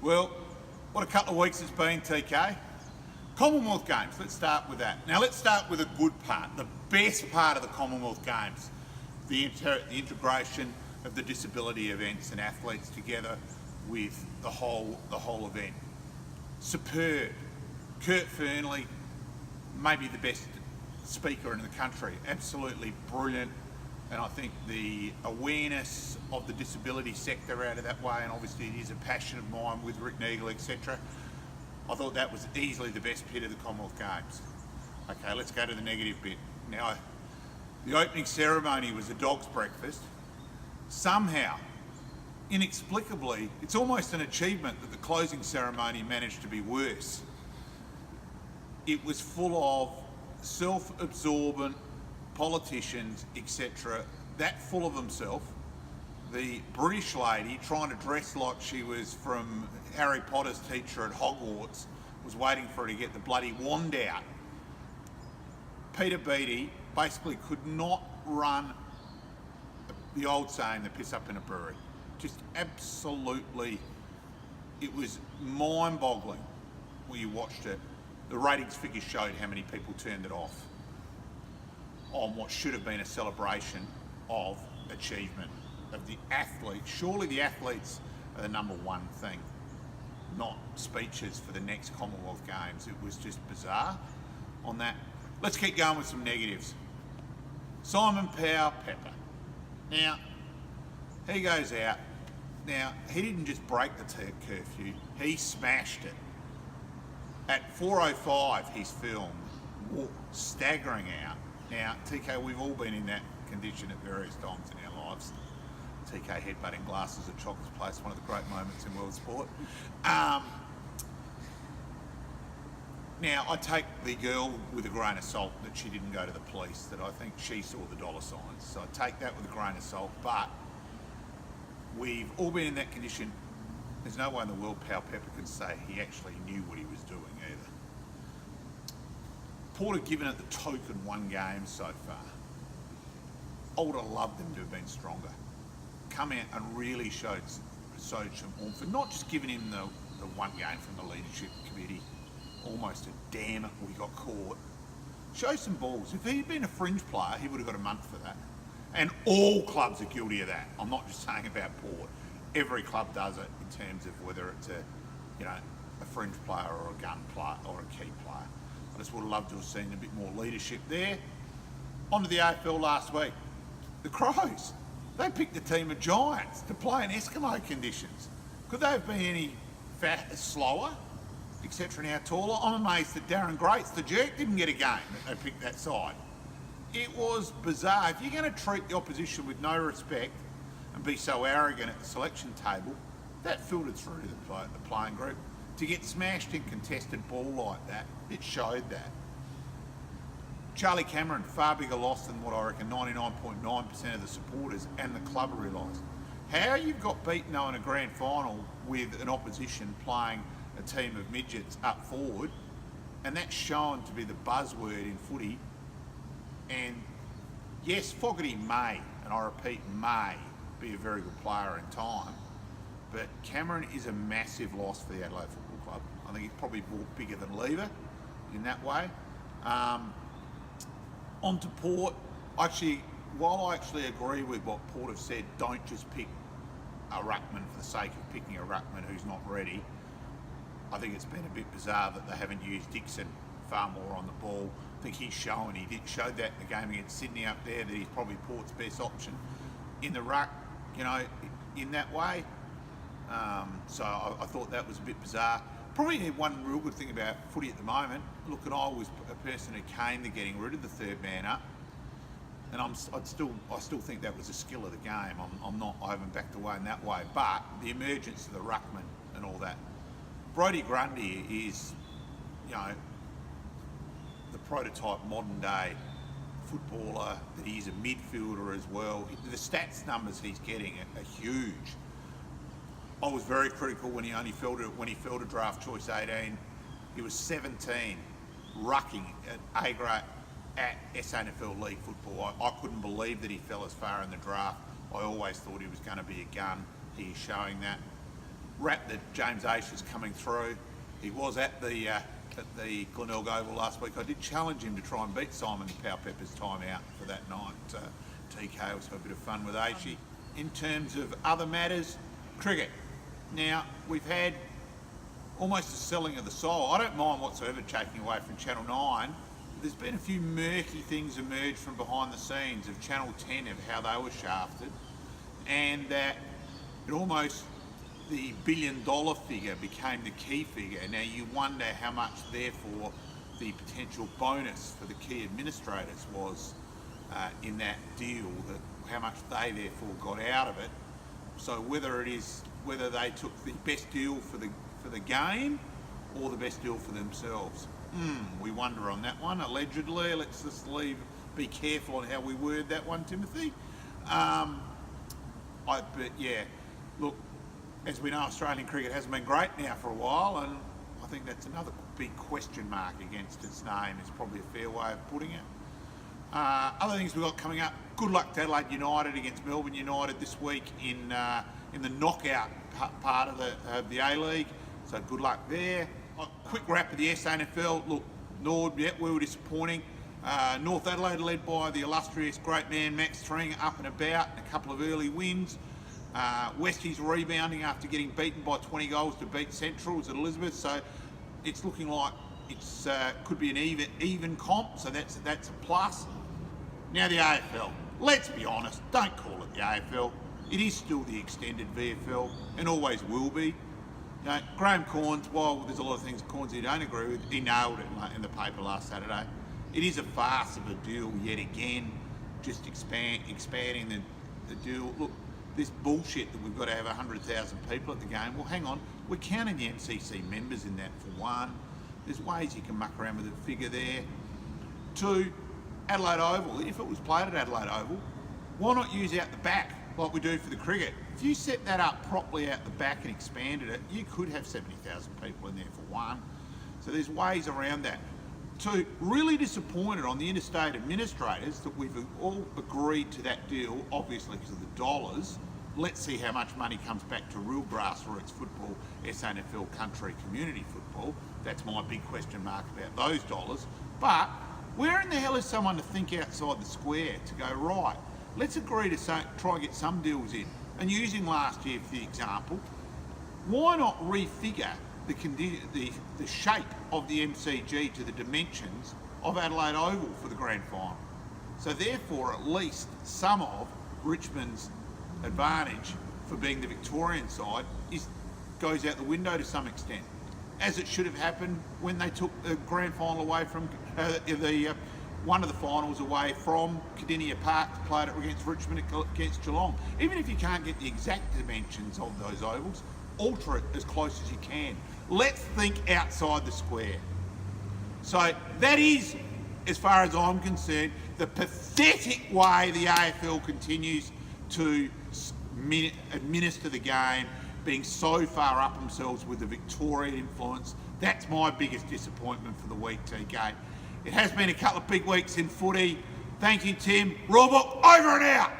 Well, what a couple of weeks it's been, TK. Commonwealth Games, let's start with that. Now let's start with a good part, the best part of the Commonwealth Games, the integration of the disability events and athletes together with the whole event. Superb. Kurt Fernley, maybe the best speaker in the country, absolutely brilliant. And I think the awareness of the disability sector out of that way, and obviously it is a passion of mine with Rick Neagle, etc. I thought that was easily the best bit of the Commonwealth Games. Okay, let's go to the negative bit. Now, the opening ceremony was a dog's breakfast. Somehow, inexplicably, it's almost an achievement that the closing ceremony managed to be worse. It was full of self-absorbent politicians, etc., that full of himself. The British lady trying to dress like she was from Harry Potter's teacher at Hogwarts was waiting for her to get the bloody wand out. Peter Beattie basically could not run the old saying, the piss up in a brewery. Just absolutely, it was mind-boggling when you watched it. The ratings figures showed how many people turned it off on what should have been a celebration of achievement of the athletes. Surely the athletes are the number one thing, not speeches for the next Commonwealth Games. It was just bizarre on that. Let's keep going with some negatives. Simon Powell-Pepper. Now, he goes out. Now, he didn't just break the curfew, he smashed it. At 4:05, he's filmed, staggering out. Now, TK, we've all been in that condition at various times in our lives. TK headbutting glasses at Chocolate's Place, one of the great moments in world sport. Now, I take the girl with a grain of salt that she didn't go to the police, that I think she saw the dollar signs. So I take that with a grain of salt, but we've all been in that condition. There's no way in the world Powell-Pepper can say he actually knew what he was doing either. Port have given it the token one game so far. I would have loved them to have been stronger. Come out and really showed some oomph, and not just giving him the one game from the leadership committee. Almost a damn it, we got caught. Show some balls. If he'd been a fringe player, he would have got a month for that. And all clubs are guilty of that. I'm not just saying about Port. Every club does it in terms of whether it's a fringe player or a gun player or a key player. I just would have loved to have seen a bit more leadership there. On to the AFL last week. The Crows, they picked a team of giants to play in Eskimo conditions. Could they have been any slower, etc., now taller? I'm amazed that Darren Greats, the jerk, didn't get a game that they picked that side. It was bizarre. If you're going to treat the opposition with no respect and be so arrogant at the selection table, that filtered through to the playing group. To get smashed in contested ball like that, it showed that. Charlie Cameron, far bigger loss than what I reckon 99.9% of the supporters and the club realised. How you've got beaten though in a grand final with an opposition playing a team of midgets up forward, and that's shown to be the buzzword in footy. And yes, Fogarty may, and I repeat, may be a very good player in time, but Cameron is a massive loss for the Adelaide Football Club. I think he's probably bigger than Lever in that way. On to Port. While I actually agree with what Port have said, don't just pick a ruckman for the sake of picking a ruckman who's not ready. I think it's been a bit bizarre that they haven't used Dixon far more on the ball. I think he showed that in the game against Sydney up there, that he's probably Port's best option in the ruck, in that way. So I thought that was a bit bizarre. Probably one real good thing about footy at the moment, look, and I was a person who came to getting rid of the third man up, and I still think that was a skill of the game. I haven't backed away in that way, but the emergence of the ruckman and all that. Brodie Grundy is, the prototype modern day footballer, that he's a midfielder as well. The stats numbers he's getting are huge. I was very critical when he fell to draft choice 18. He was 17, rucking at A-grade at SANFL League football. I couldn't believe that he fell as far in the draft. I always thought he was going to be a gun. He is showing that. rap that James Aish is coming through. He was at the Glenelg Oval last week. I did challenge him to try and beat Simon Powpepper's time out for that night. TK was a bit of fun with Aishi. In terms of other matters, cricket. Now, we've had almost a selling of the soul. I don't mind whatsoever taking away from Channel 9. There's been a few murky things emerged from behind the scenes of Channel 10 of how they were shafted, and that it almost, the $1 billion figure became the key figure. Now you wonder how much therefore the potential bonus for the key administrators was in that deal, that how much they therefore got out of it. So whether they took the best deal for the game or the best deal for themselves, we wonder on that one. Allegedly, let's just be careful on how we word that one, Timothy. But yeah, look, as we know, Australian cricket hasn't been great now for a while, and I think that's another big question mark against its name, is probably a fair way of putting it. Other things we've got coming up, good luck to Adelaide United against Melbourne United this week in the knockout part of the A-League, so good luck there. A quick wrap of the SANFL. Look, Nord, yeah, we were disappointing. North Adelaide, led by the illustrious great man Max Thring, up and about, and a couple of early wins. Westies rebounding after getting beaten by 20 goals to beat Centrals at Elizabeth, so it's looking like it's could be an even comp, so that's a plus. Now the AFL. Let's be honest, don't call it the AFL. It is still the extended VFL and always will be. You know, Graham Corns, while there's a lot of things Corns he don't agree with, he nailed it in the paper last Saturday. It is a farce of a deal yet again, just expanding the deal. Look, this bullshit that we've got to have 100,000 people at the game. Well, hang on, we're counting the MCC members in that for one. There's ways you can muck around with the figure there. Two, Adelaide Oval, if it was played at Adelaide Oval, why not use out the back like we do for the cricket? If you set that up properly out the back and expanded it, you could have 70,000 people in there for one. So there's ways around that. Two, really disappointed on the interstate administrators that we've all agreed to that deal, obviously because of the dollars. Let's see how much money comes back to real grassroots football, SANFL country community football. That's my big question mark about those dollars. But where in the hell is someone to think outside the square to go, right, let's agree to try and get some deals in. And using last year for the example, why not refigure the shape of the MCG to the dimensions of Adelaide Oval for the grand final? So therefore, at least some of Richmond's advantage for being the Victorian side goes out the window to some extent, as it should have happened when they took the grand final away from one of the finals away from Cardinia Park to play it against Richmond against Geelong. Even if you can't get the exact dimensions of those ovals, alter it as close as you can. Let's think outside the square. So that is, as far as I'm concerned, the pathetic way the AFL continues to administer the game, being so far up themselves with the Victorian influence. That's my biggest disappointment for the week, TK. It has been a couple of big weeks in footy. Thank you, Tim. Rulebook, over and out.